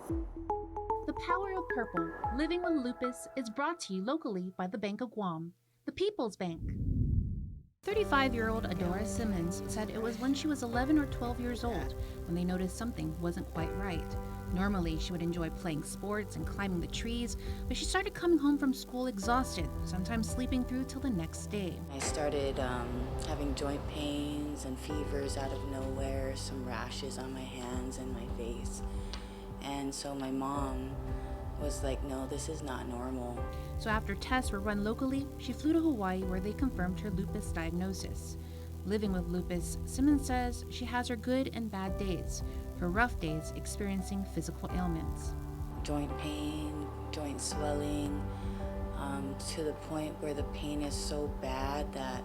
The Power of Purple, Living with Lupus is brought to you locally by the Bank of Guam, the People's Bank. 35-year-old Audora Simmons said it was when she was 11 or 12 years old when they noticed something wasn't quite right. Normally, she would enjoy playing sports and climbing the trees, but she started coming home from school exhausted, sometimes sleeping through till the next day. I started having joint pains and fevers out of nowhere, some rashes on my hands and my face. And so my mom was like, no, this is not normal. So after tests were run locally, she flew to Hawaii where they confirmed her lupus diagnosis. Living with lupus, Simmons says she has her good and bad days, her rough days experiencing physical ailments. Joint pain, joint swelling, to the point where the pain is so bad that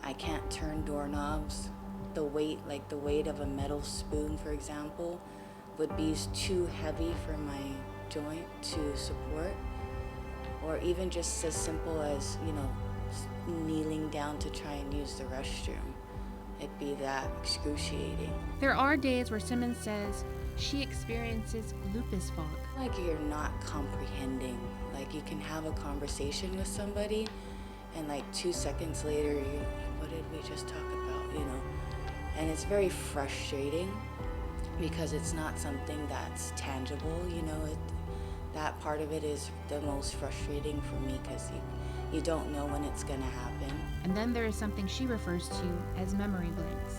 I can't turn doorknobs. The weight of a metal spoon, for example, would be too heavy for my joint to support, or even just as simple as, kneeling down to try and use the restroom. It'd be that excruciating. There are days where Simmons says she experiences lupus fog. Like you're not comprehending. Like you can have a conversation with somebody and like 2 seconds later, what did we just talk about, And it's very frustrating because it's not something that's tangible, that part of it is the most frustrating for me because you don't know when it's gonna happen. And then there is something she refers to as memory blanks.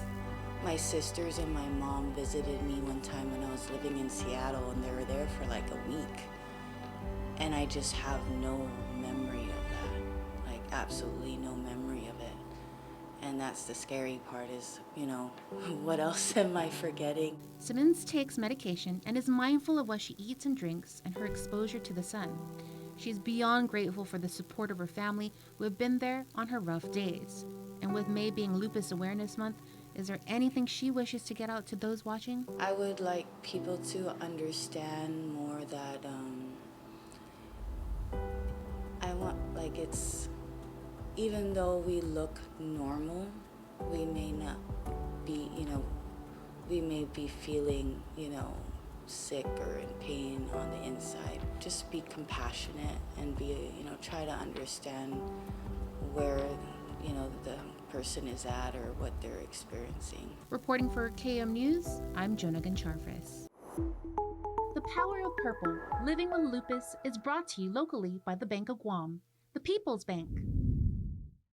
My sisters and my mom visited me one time when I was living in Seattle, and they were there for like a week. And I just have no memory of that, like absolutely no memory of it. And that's the scary part is, what else am I forgetting? Simmons takes medication and is mindful of what she eats and drinks and her exposure to the sun. She's beyond grateful for the support of her family who have been there on her rough days. And with May being Lupus Awareness Month, is there anything she wishes to get out to those watching? I would like people to understand more that even though we look normal, we may not be, we may be feeling, sick or in pain on the inside. Just be compassionate and try to understand where, the person is at or what they're experiencing. Reporting for KM News, I'm Jonah Goncharfis. The Power of Purple, Living with Lupus is brought to you locally by the Bank of Guam, the People's Bank.